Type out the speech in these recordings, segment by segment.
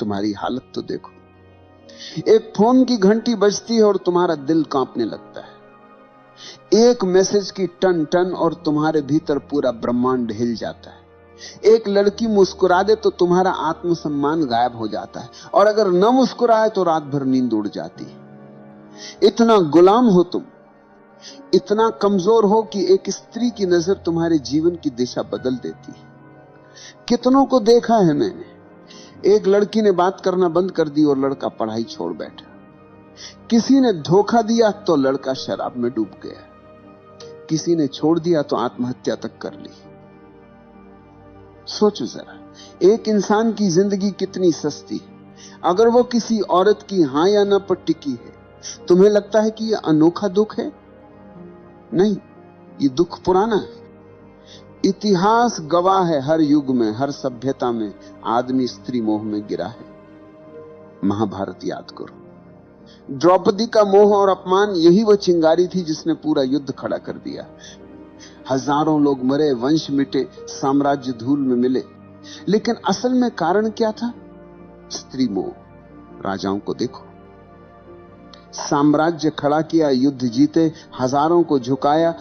तुम्हारी हालत तो देखो। एक फोन की घंटी बजती है और तुम्हारा दिल कांपने लगता है। एक मैसेज की टन टन और तुम्हारे भीतर पूरा ब्रह्मांड हिल जाता है। एक लड़की मुस्कुरा दे तो तुम्हारा आत्मसम्मान गायब हो जाता है, और अगर न मुस्कुराए तो रात भर नींद उड़ जाती है। इतना गुलाम हो तुम, इतना कमजोर हो कि एक स्त्री की नजर तुम्हारे जीवन की दिशा बदल देती है। कितनों को देखा है मैंने, एक लड़की ने बात करना बंद कर दी और लड़का पढ़ाई छोड़ बैठा। किसी ने धोखा दिया तो लड़का शराब में डूब गया। किसी ने छोड़ दिया तो आत्महत्या तक कर ली। सोचो जरा, एक इंसान की जिंदगी कितनी सस्ती है। अगर वो किसी औरत की हां या ना पर टिकी है, तुम्हें लगता है कि यह अनोखा दुख है? नहीं, ये दुख पुराना है। इतिहास गवाह है, हर युग में, हर सभ्यता में आदमी स्त्री मोह में गिरा है। महाभारत याद करो। द्रौपदी का मोह और अपमान, यही वह चिंगारी थी जिसने पूरा युद्ध खड़ा कर दिया। हजारों लोग मरे, वंश मिटे, साम्राज्य धूल में मिले, लेकिन असल में कारण क्या था? स्त्री मोह। राजाओं को देखो, साम्राज्य खड़ा किया, युद्ध जीते, हजारों को झुकाया,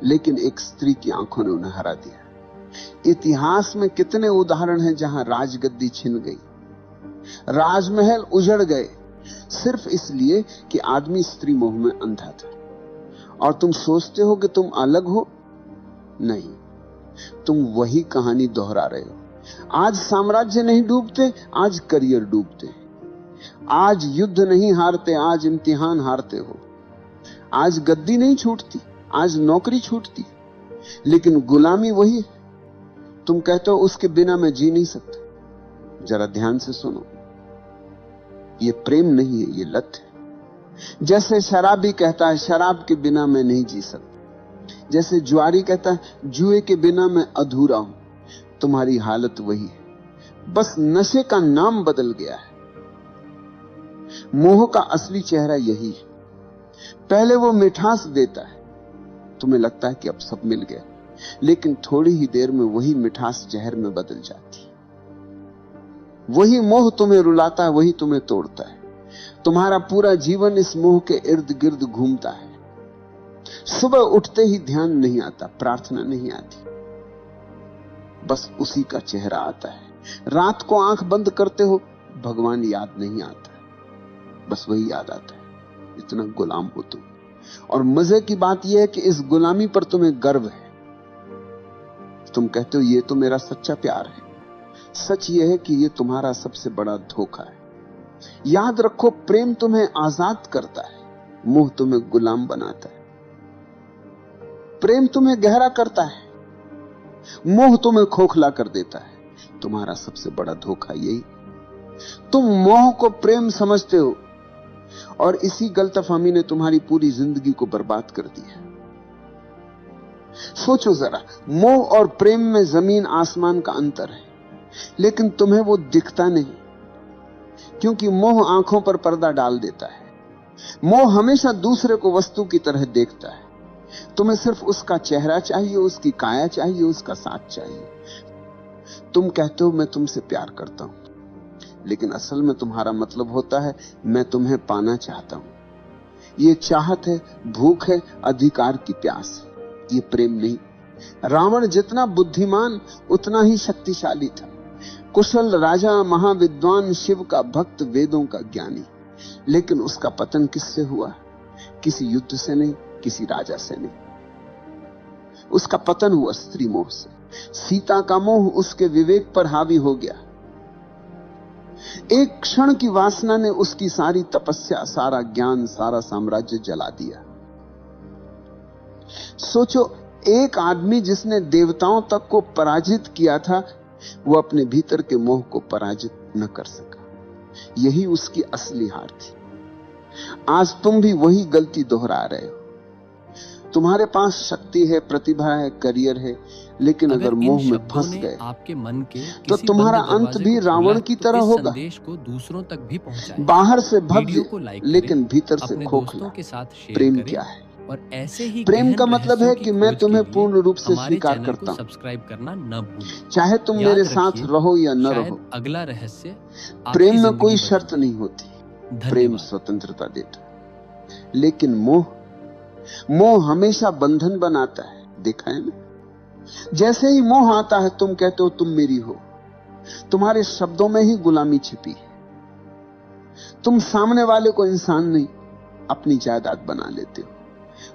लेकिन एक स्त्री की आंखों ने उन्हें हरा दिया। इतिहास में कितने उदाहरण हैं जहां राजगद्दी छिन गई, राजमहल उजड़ गए, सिर्फ इसलिए कि आदमी स्त्री मोह में अंधा था। और तुम सोचते हो कि तुम अलग हो? नहीं, तुम वही कहानी दोहरा रहे हो। आज साम्राज्य नहीं डूबते, आज करियर डूबते। आज युद्ध नहीं हारते, आज इम्तिहान हारते हो। आज गद्दी नहीं छूटती, आज नौकरी छूटती, लेकिन गुलामी वही है। तुम कहते हो उसके बिना मैं जी नहीं सकता। जरा ध्यान से सुनो, ये प्रेम नहीं है, ये लत है। जैसे शराबी कहता है शराब के बिना मैं नहीं जी सकता, जैसे जुआरी कहता है जुए के बिना मैं अधूरा हूं, तुम्हारी हालत वही है, बस नशे का नाम बदल गया है। मोह का असली चेहरा यही है। पहले वो मिठास देता है, तुम्हें लगता है कि अब सब मिल गया, लेकिन थोड़ी ही देर में वही मिठास जहर में बदल जाती है। वही मोह तुम्हें रुलाता है, वही तुम्हें तोड़ता है। तुम्हारा पूरा जीवन इस मोह के इर्द गिर्द घूमता है। सुबह उठते ही ध्यान नहीं आता, प्रार्थना नहीं आती, बस उसी का चेहरा आता है। रात को आंख बंद करते हो, भगवान याद नहीं आता, बस वही याद आता है। इतना गुलाम हो तुम। और मजे की बात यह है कि इस गुलामी पर तुम्हें गर्व है। तुम कहते हो ये तो मेरा सच्चा प्यार है। सच यह है कि यह तुम्हारा सबसे बड़ा धोखा है। याद रखो, प्रेम तुम्हें आजाद करता है, मोह तुम्हें गुलाम बनाता है। प्रेम तुम्हें गहरा करता है, मोह तुम्हें खोखला कर देता है। तुम्हारा सबसे बड़ा धोखा यही। तुम मोह को प्रेम समझते हो, और इसी गलतफहमी ने तुम्हारी पूरी जिंदगी को बर्बाद कर दिया। सोचो जरा, मोह और प्रेम में जमीन आसमान का अंतर है, लेकिन तुम्हें वो दिखता नहीं, क्योंकि मोह आंखों पर पर्दा डाल देता है। मोह हमेशा दूसरे को वस्तु की तरह देखता है। तुम्हें सिर्फ उसका चेहरा चाहिए, उसकी काया चाहिए, उसका साथ चाहिए। तुम कहते हो मैं तुमसे प्यार करता हूं, लेकिन असल में तुम्हारा मतलब होता है मैं तुम्हें पाना चाहता हूं। ये चाहत है, भूख है, अधिकार की प्यास है, ये प्रेम नहीं। रावण जितना बुद्धिमान उतना ही शक्तिशाली था। कुशल राजा, महाविद्वान, शिव का भक्त, वेदों का ज्ञानी, लेकिन उसका पतन किससे हुआ? किसी युद्ध से नहीं, किसी राजा से नहीं। उसका पतन हुआ स्त्री मोह से। सीता का मोह उसके विवेक पर हावी हो गया। एक क्षण की वासना ने उसकी सारी तपस्या, सारा ज्ञान, सारा साम्राज्य जला दिया। सोचो, एक आदमी जिसने देवताओं तक को पराजित किया था, वो अपने भीतर के मोह को पराजित न कर सका। यही उसकी असली हार थी। आज तुम भी वही गलती दोहरा रहे हो। तुम्हारे पास शक्ति है, प्रतिभा है, करियर है, लेकिन अगर मोह में फंस गए आपके मन के तो तुम्हारा अंत भी रावण की तरह होगा। संदेश को दूसरों तक भी पहुंचाएं। बाहर से भव्य लेकिन भीतर से खोखला। प्रेम क्या है? और ऐसे ही प्रेम का मतलब है कि मैं तुम्हें पूर्ण रूप से स्वीकार करता हूं, सब्सक्राइब करना न भूलें। चाहे तुम मेरे साथ रहो या न रहो। अगला रहस्य प्रेम में कोई शर्त नहीं होती, प्रेम स्वतंत्रता देता। लेकिन मोह हमेशा बंधन बनाता है, देखा है ना? जैसे ही मोह आता है तुम कहते हो तुम मेरी हो, तुम्हारे शब्दों में ही गुलामी छिपी है। तुम सामने वाले को इंसान नहीं, अपनी जायदाद बना लेते हो।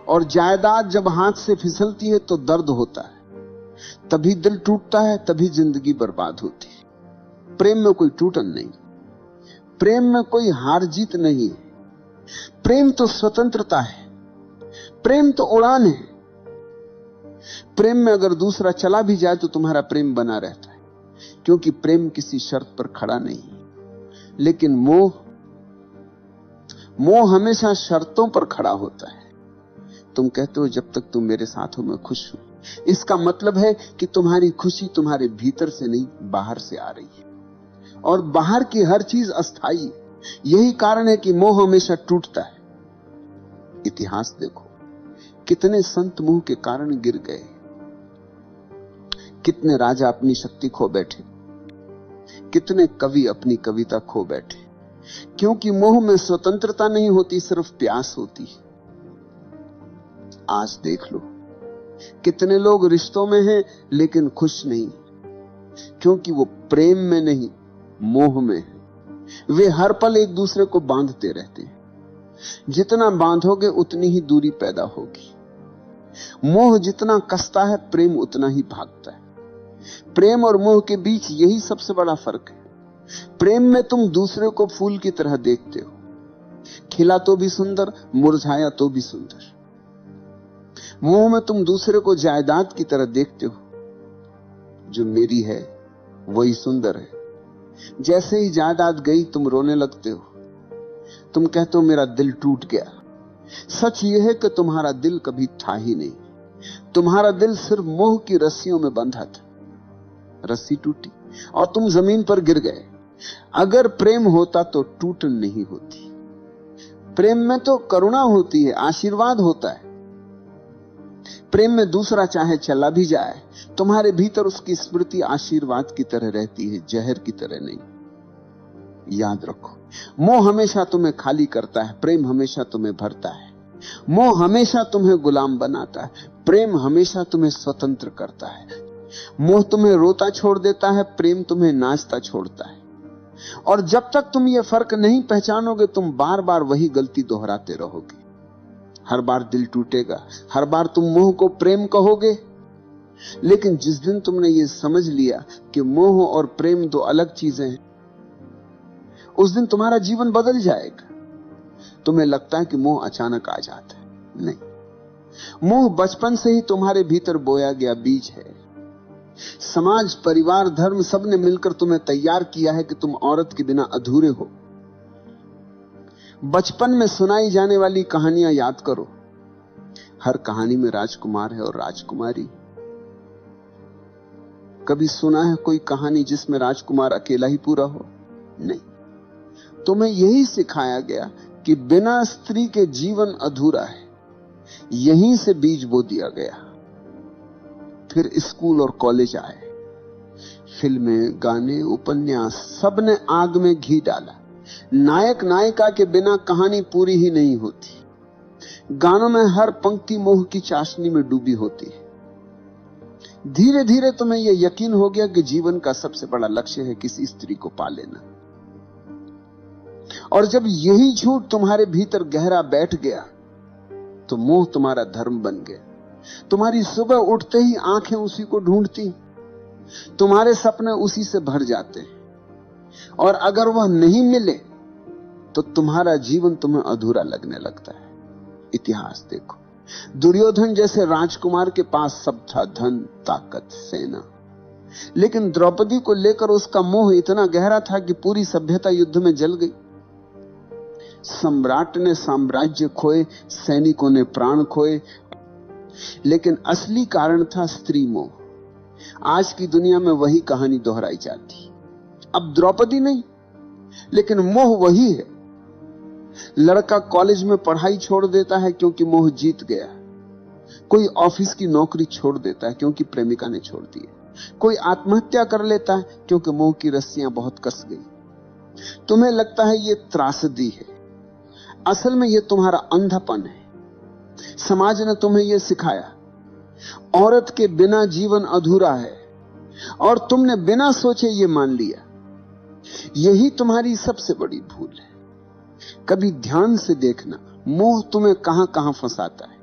और जायदाद जब हाथ से फिसलती है तो दर्द होता है, तभी दिल टूटता है, तभी जिंदगी बर्बाद होती है। प्रेम में कोई टूटन नहीं, प्रेम में कोई हार जीत नहीं है। प्रेम तो स्वतंत्रता है, प्रेम तो उड़ान है। प्रेम में अगर दूसरा चला भी जाए तो तुम्हारा प्रेम बना रहता है, क्योंकि प्रेम किसी शर्त पर खड़ा नहीं है। लेकिन मोह हमेशा शर्तों पर खड़ा होता है। तुम कहते हो जब तक तुम मेरे साथ हो मैं खुश हूं। इसका मतलब है कि तुम्हारी खुशी तुम्हारे भीतर से नहीं, बाहर से आ रही है, और बाहर की हर चीज अस्थाई है। यही कारण है कि मोह हमेशा टूटता है। इतिहास देखो, कितने संत मोह के कारण गिर गए, कितने राजा अपनी शक्ति खो बैठे, कितने कवि अपनी कविता खो बैठे, क्योंकि मोह में स्वतंत्रता नहीं होती, सिर्फ प्यास होती है। आज देख लो, कितने लोग रिश्तों में हैं लेकिन खुश नहीं, क्योंकि वो प्रेम में नहीं, मोह में है। वे हर पल एक दूसरे को बांधते रहते हैं। जितना बांधोगे उतनी ही दूरी पैदा होगी। मोह जितना कसता है, प्रेम उतना ही भागता है। प्रेम और मोह के बीच यही सबसे बड़ा फर्क है। प्रेम में तुम दूसरे को फूल की तरह देखते हो, खिला तो भी सुंदर, मुरझाया तो भी सुंदर। मोह में तुम दूसरे को जायदाद की तरह देखते हो, जो मेरी है वही सुंदर है। जैसे ही जायदाद गई तुम रोने लगते हो, तुम कहते हो मेरा दिल टूट गया। सच यह है कि तुम्हारा दिल कभी था ही नहीं, तुम्हारा दिल सिर्फ मोह की रस्सियों में बंधा था। रस्सी टूटी और तुम जमीन पर गिर गए। अगर प्रेम होता तो टूटन नहीं होती। प्रेम में तो करुणा होती है, आशीर्वाद होता है। प्रेम में दूसरा चाहे चला भी जाए, तुम्हारे भीतर उसकी स्मृति आशीर्वाद की तरह रहती है, जहर की तरह नहीं। याद रखो, मोह हमेशा तुम्हें खाली करता है, प्रेम हमेशा तुम्हें भरता है। मोह हमेशा तुम्हें गुलाम बनाता है, प्रेम हमेशा तुम्हें स्वतंत्र करता है। मोह तुम्हें रोता छोड़ देता है, प्रेम तुम्हें नाचता छोड़ता है। और जब तक तुम ये फर्क नहीं पहचानोगे, तुम बार बार वही गलती दोहराते रहोगे। हर बार दिल टूटेगा, हर बार तुम मोह को प्रेम कहोगे। लेकिन जिस दिन तुमने ये समझ लिया कि मोह और प्रेम दो अलग चीजें हैं, उस दिन तुम्हारा जीवन बदल जाएगा। तुम्हें लगता है कि मोह अचानक आ जाता है, नहीं। मोह बचपन से ही तुम्हारे भीतर बोया गया बीज है। समाज, परिवार, धर्म सबने मिलकर तुम्हें तैयार किया है कि तुम औरत के बिना अधूरे हो। बचपन में सुनाई जाने वाली कहानियां याद करो। हर कहानी में राजकुमार है और राजकुमारी। कभी सुना है कोई कहानी जिसमें राजकुमार अकेला ही पूरा हो? नहीं। तुम्हें यही सिखाया गया कि बिना स्त्री के जीवन अधूरा है। यहीं से बीज बो दिया गया। फिर स्कूल और कॉलेज आए, फिल्में, गाने, उपन्यास, सबने आग में घी डाला। नायक नायिका के बिना कहानी पूरी ही नहीं होती। गानों में हर पंक्ति मोह की चाशनी में डूबी होती है। धीरे धीरे तुम्हें यह यकीन हो गया कि जीवन का सबसे बड़ा लक्ष्य है किसी स्त्री को पा लेना। और जब यही झूठ तुम्हारे भीतर गहरा बैठ गया, तो मोह तुम्हारा धर्म बन गया। तुम्हारी सुबह उठते ही आंखें उसी को ढूंढती, तुम्हारे सपने उसी से भर जाते हैं। और अगर वह नहीं मिले तो तुम्हारा जीवन तुम्हें अधूरा लगने लगता है। इतिहास देखो, दुर्योधन जैसे राजकुमार के पास सब था, धन, ताकत, सेना, लेकिन द्रौपदी को लेकर उसका मोह इतना गहरा था कि पूरी सभ्यता युद्ध में जल गई। सम्राट ने साम्राज्य खोए, सैनिकों ने प्राण खोए, लेकिन असली कारण था स्त्री मोह। आज की दुनिया में वही कहानी दोहराई जाती। अब द्रौपदी नहीं, लेकिन मोह वही है। लड़का कॉलेज में पढ़ाई छोड़ देता है क्योंकि मोह जीत गया। कोई ऑफिस की नौकरी छोड़ देता है क्योंकि प्रेमिका ने छोड़ दी। कोई आत्महत्या कर लेता है क्योंकि मोह की रस्सियां बहुत कस गई। तुम्हें लगता है ये त्रासदी है, असल में ये तुम्हारा अंधापन है। समाज ने तुम्हें यह सिखाया, औरत के बिना जीवन अधूरा है, और तुमने बिना सोचे ये मान लिया। यही तुम्हारी सबसे बड़ी भूल है। कभी ध्यान से देखना, मोह तुम्हें कहां कहां फंसाता है।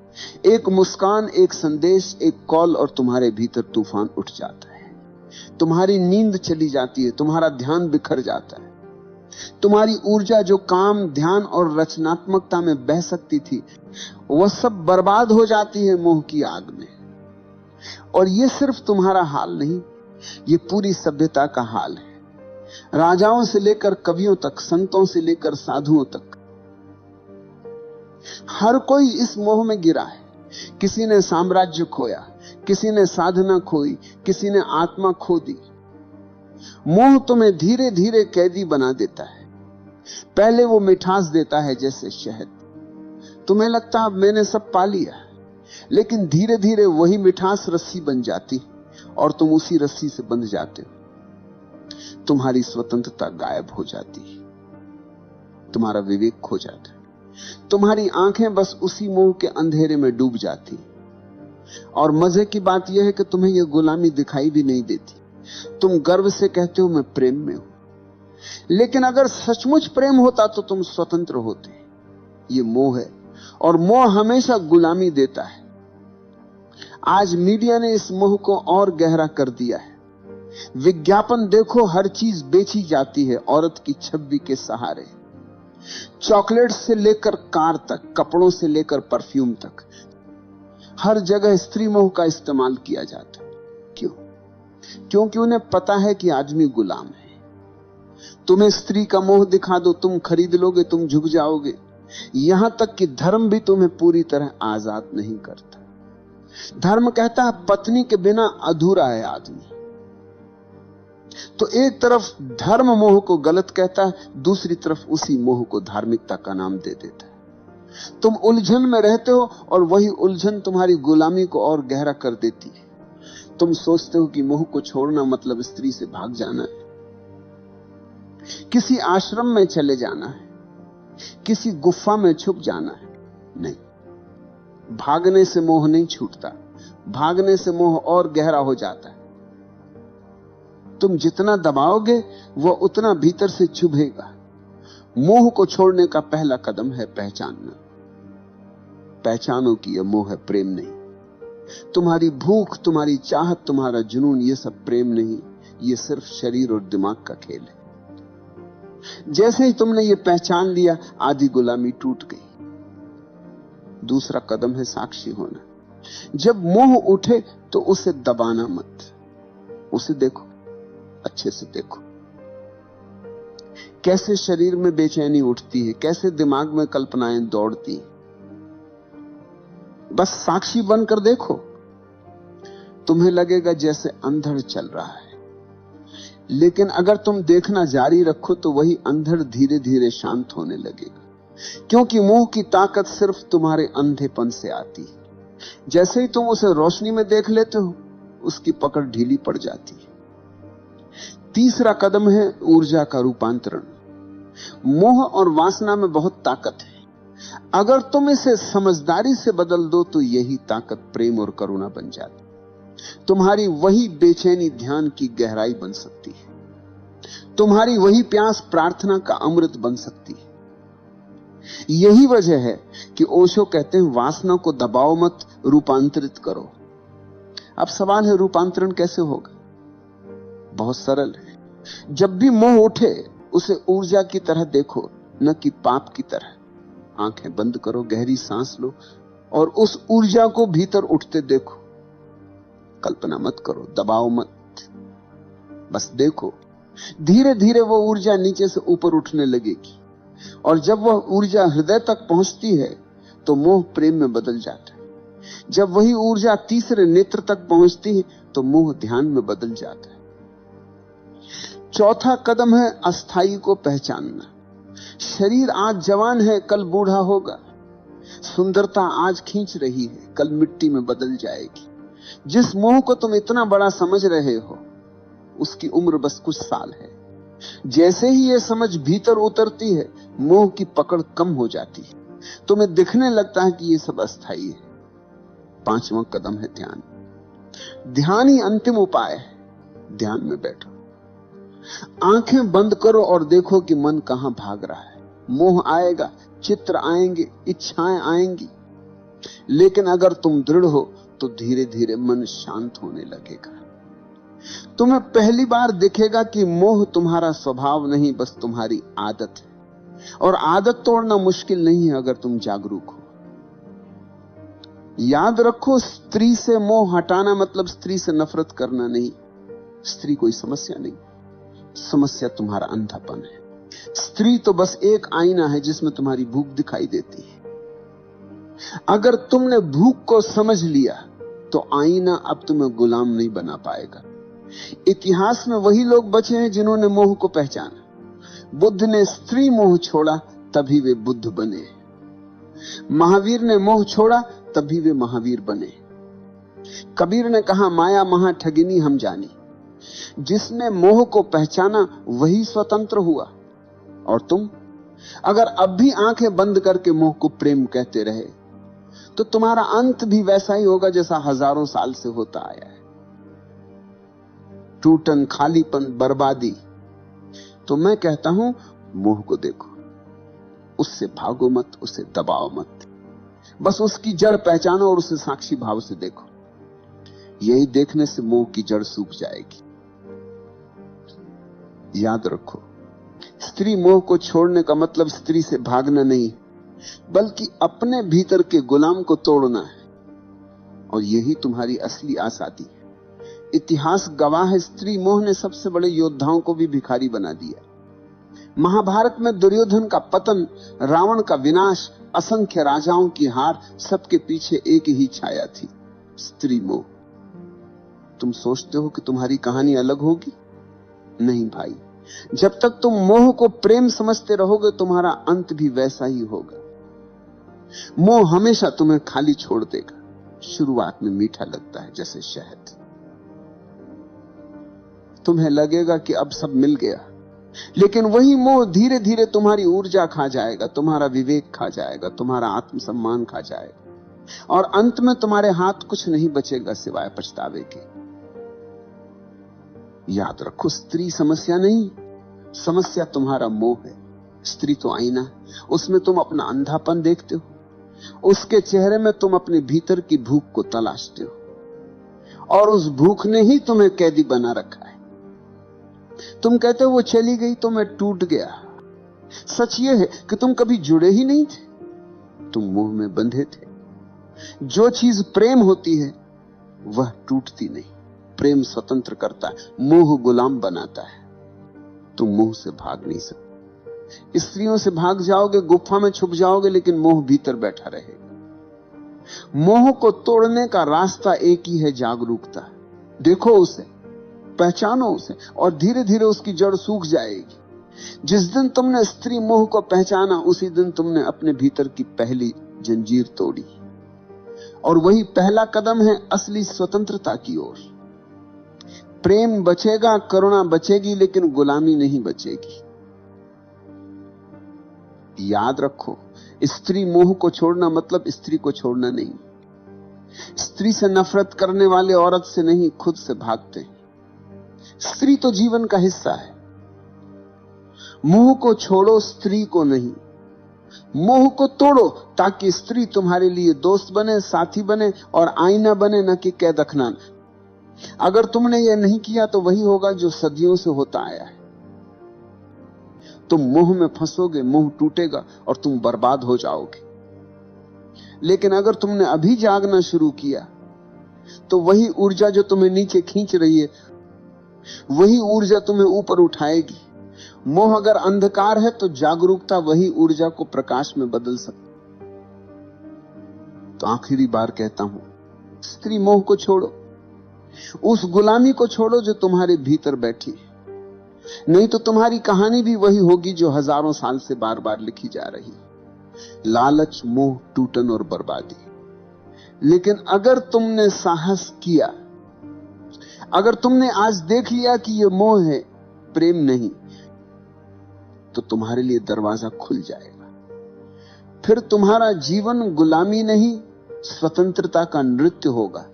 एक मुस्कान, एक संदेश, एक कॉल, और तुम्हारे भीतर तूफान उठ जाता है। तुम्हारी नींद चली जाती है, तुम्हारा ध्यान बिखर जाता है। तुम्हारी ऊर्जा जो काम, ध्यान और रचनात्मकता में बह सकती थी, वह सब बर्बाद हो जाती है मोह की आग में। और यह सिर्फ तुम्हारा हाल नहीं, यह पूरी सभ्यता का हाल है। राजाओं से लेकर कवियों तक, संतों से लेकर साधुओं तक, हर कोई इस मोह में गिरा है। किसी ने साम्राज्य खोया, किसी ने साधना खोई, किसी ने आत्मा खो दी। मोह तुम्हें धीरे धीरे कैदी बना देता है। पहले वो मिठास देता है जैसे शहद। तुम्हें लगता अब मैंने सब पा लिया, लेकिन धीरे धीरे वही मिठास रस्सी बन जाती और तुम उसी रस्सी से बंध जाते हो। तुम्हारी स्वतंत्रता गायब हो जाती है, तुम्हारा विवेक खो जाता है, तुम्हारी आंखें बस उसी मोह के अंधेरे में डूब जाती। और मजे की बात यह है कि तुम्हें यह गुलामी दिखाई भी नहीं देती। तुम गर्व से कहते हो मैं प्रेम में हूं, लेकिन अगर सचमुच प्रेम होता तो तुम स्वतंत्र होते। यह मोह है, और मोह हमेशा गुलामी देता है। आज मीडिया ने इस मोह को और गहरा कर दिया है। विज्ञापन देखो, हर चीज बेची जाती है औरत की छवि के सहारे। चॉकलेट से लेकर कार तक, कपड़ों से लेकर परफ्यूम तक, हर जगह स्त्री मोह का इस्तेमाल किया जाता है। क्यों? क्योंकि उन्हें पता है कि आदमी गुलाम है। तुम्हें स्त्री का मोह दिखा दो, तुम खरीद लोगे, तुम झुक जाओगे। यहां तक कि धर्म भी तुम्हें पूरी तरह आजाद नहीं करता। धर्म कहता है पत्नी के बिना अधूरा है आदमी। तो एक तरफ धर्म मोह को गलत कहता है, दूसरी तरफ उसी मोह को धार्मिकता का नाम दे देता है। तुम उलझन में रहते हो, और वही उलझन तुम्हारी गुलामी को और गहरा कर देती है। तुम सोचते हो कि मोह को छोड़ना मतलब स्त्री से भाग जाना है, किसी आश्रम में चले जाना है, किसी गुफा में छुप जाना है। नहीं, भागने से मोह नहीं छूटता, भागने से मोह और गहरा हो जाता है। तुम जितना दबाओगे वह उतना भीतर से चुभेगा। मोह को छोड़ने का पहला कदम है पहचानना। पहचानो कि यह मोह है, प्रेम नहीं। तुम्हारी भूख, तुम्हारी चाहत, तुम्हारा जुनून, यह सब प्रेम नहीं, यह सिर्फ शरीर और दिमाग का खेल है। जैसे ही तुमने यह पहचान लिया, आधी गुलामी टूट गई। दूसरा कदम है साक्षी होना। जब मोह उठे तो उसे दबाना मत, उसे देखो, अच्छे से देखो। कैसे शरीर में बेचैनी उठती है, कैसे दिमाग में कल्पनाएं दौड़ती हैं। बस साक्षी बनकर देखो। तुम्हें लगेगा जैसे अंधड़ चल रहा है, लेकिन अगर तुम देखना जारी रखो तो वही अंधड़ धीरे धीरे शांत होने लगेगा। क्योंकि मोह की ताकत सिर्फ तुम्हारे अंधेपन से आती है। जैसे ही तुम उसे रोशनी में देख लेते हो, उसकी पकड़ ढीली पड़ जाती है। तीसरा कदम है ऊर्जा का रूपांतरण। मोह और वासना में बहुत ताकत है। अगर तुम इसे समझदारी से बदल दो तो यही ताकत प्रेम और करुणा बन जाती। तुम्हारी वही बेचैनी ध्यान की गहराई बन सकती है। तुम्हारी वही प्यास प्रार्थना का अमृत बन सकती है। यही वजह है कि ओशो कहते हैं वासना को दबाओ मत, रूपांतरित करो। अब सवाल है रूपांतरण कैसे होगा? बहुत सरल है। जब भी मोह उठे उसे ऊर्जा की तरह देखो, न कि पाप की तरह। आंखें बंद करो, गहरी सांस लो और उस ऊर्जा को भीतर उठते देखो। कल्पना मत करो, दबाओ मत, बस देखो। धीरे धीरे वो ऊर्जा नीचे से ऊपर उठने लगेगी, और जब वह ऊर्जा हृदय तक पहुंचती है तो मोह प्रेम में बदल जाता है। जब वही ऊर्जा तीसरे नेत्र तक पहुंचती है तो मोह ध्यान में बदल जाता है। चौथा कदम है अस्थाई को पहचानना। शरीर आज जवान है, कल बूढ़ा होगा। सुंदरता आज खींच रही है, कल मिट्टी में बदल जाएगी। जिस मोह को तुम इतना बड़ा समझ रहे हो, उसकी उम्र बस कुछ साल है। जैसे ही यह समझ भीतर उतरती है, मोह की पकड़ कम हो जाती है। तुम्हें दिखने लगता है कि यह सब अस्थाई है। 5वां कदम है ध्यान। ध्यान ही अंतिम उपाय है। ध्यान में बैठो, आंखें बंद करो और देखो कि मन कहां भाग रहा है। मोह आएगा, चित्र आएंगे, इच्छाएं आएंगी, लेकिन अगर तुम दृढ़ हो तो धीरे धीरे मन शांत होने लगेगा। तुम्हें पहली बार दिखेगा कि मोह तुम्हारा स्वभाव नहीं, बस तुम्हारी आदत है। और आदत तोड़ना मुश्किल नहीं है अगर तुम जागरूक हो। याद रखो, स्त्री से मोह हटाना मतलब स्त्री से नफरत करना नहीं। स्त्री कोई समस्या नहीं, समस्या तुम्हारा अंधापन है। स्त्री तो बस एक आईना है जिसमें तुम्हारी भूख दिखाई देती है। अगर तुमने भूख को समझ लिया तो आईना अब तुम्हें गुलाम नहीं बना पाएगा। इतिहास में वही लोग बचे हैं जिन्होंने मोह को पहचाना। बुद्ध ने स्त्री मोह छोड़ा, तभी वे बुद्ध बने। महावीर ने मोह छोड़ा, तभी वे महावीर बने। कबीर ने कहा, माया महा ठगिनी हम जानी। जिसने मोह को पहचाना वही स्वतंत्र हुआ। और तुम अगर अब भी आंखें बंद करके मोह को प्रेम कहते रहे तो तुम्हारा अंत भी वैसा ही होगा जैसा हजारों साल से होता आया है। टूटन, खालीपन, बर्बादी। तो मैं कहता हूं, मोह को देखो, उससे भागो मत, उसे दबाओ मत, बस उसकी जड़ पहचानो और उसे साक्षी भाव से देखो। यही देखने से मोह की जड़ सूख जाएगी। याद रखो, स्त्री मोह को छोड़ने का मतलब स्त्री से भागना नहीं, बल्कि अपने भीतर के गुलाम को तोड़ना है। और यही तुम्हारी असली आजादी है। इतिहास गवाह है, स्त्री मोह ने सबसे बड़े योद्धाओं को भी भिखारी बना दिया। महाभारत में दुर्योधन का पतन, रावण का विनाश, असंख्य राजाओं की हार, सबके पीछे एक ही छाया थी, स्त्री मोह। तुम सोचते हो कि तुम्हारी कहानी अलग होगी? नहीं भाई, जब तक तुम मोह को प्रेम समझते रहोगे तुम्हारा अंत भी वैसा ही होगा। मोह हमेशा तुम्हें खाली छोड़ देगा। शुरुआत में मीठा लगता है जैसे शहद। तुम्हें लगेगा कि अब सब मिल गया, लेकिन वही मोह धीरे धीरे तुम्हारी ऊर्जा खा जाएगा, तुम्हारा विवेक खा जाएगा, तुम्हारा आत्मसम्मान खा जाएगा, और अंत में तुम्हारे हाथ कुछ नहीं बचेगा सिवाय पछतावे के। याद रखो, स्त्री समस्या नहीं, समस्या तुम्हारा मोह है। स्त्री तो आईना, उसमें तुम अपना अंधापन देखते हो, उसके चेहरे में तुम अपने भीतर की भूख को तलाशते हो, और उस भूख ने ही तुम्हें कैदी बना रखा है। तुम कहते हो वो चली गई तो मैं टूट गया। सच ये है कि तुम कभी जुड़े ही नहीं थे, तुम मोह में बंधे थे। जो चीज प्रेम होती है वह टूटती नहीं। प्रेम स्वतंत्र करता है, मोह गुलाम बनाता है। तुम मोह से भाग नहीं सकते। स्त्रियों से भाग जाओगे, गुफा में छुप जाओगे, लेकिन मोह भीतर बैठा रहेगा। मोह को तोड़ने का रास्ता एक ही है, जागरूकता। देखो उसे, पहचानो उसे, और धीरे धीरे उसकी जड़ सूख जाएगी। जिस दिन तुमने स्त्री मोह को पहचाना, उसी दिन तुमने अपने भीतर की पहली जंजीर तोड़ी, और वही पहला कदम है असली स्वतंत्रता की ओर। प्रेम बचेगा, करुणा बचेगी, लेकिन गुलामी नहीं बचेगी। याद रखो, स्त्री मोह को छोड़ना मतलब स्त्री को छोड़ना नहीं। स्त्री से नफरत करने वाले औरत से नहीं, खुद से भागते हैं। स्त्री तो जीवन का हिस्सा है। मोह को छोड़ो, स्त्री को नहीं। मोह को तोड़ो ताकि स्त्री तुम्हारे लिए दोस्त बने, साथी बने और आईना बने, न कि कैदखना। अगर तुमने यह नहीं किया तो वही होगा जो सदियों से होता आया है। तुम मोह में फंसोगे, मोह टूटेगा और तुम बर्बाद हो जाओगे। लेकिन अगर तुमने अभी जागना शुरू किया तो वही ऊर्जा जो तुम्हें नीचे खींच रही है, वही ऊर्जा तुम्हें ऊपर उठाएगी। मोह अगर अंधकार है तो जागरूकता वही ऊर्जा को प्रकाश में बदल सकती। तो आखिरी बार कहता हूं, स्त्री मोह को छोड़ो, उस गुलामी को छोड़ो जो तुम्हारे भीतर बैठी है। नहीं तो तुम्हारी कहानी भी वही होगी जो हजारों साल से बार बार लिखी जा रही, लालच, मोह, टूटन और बर्बादी। लेकिन अगर तुमने साहस किया, अगर तुमने आज देख लिया कि यह मोह है, प्रेम नहीं, तो तुम्हारे लिए दरवाजा खुल जाएगा। फिर तुम्हारा जीवन गुलामी नहीं, स्वतंत्रता का नृत्य होगा।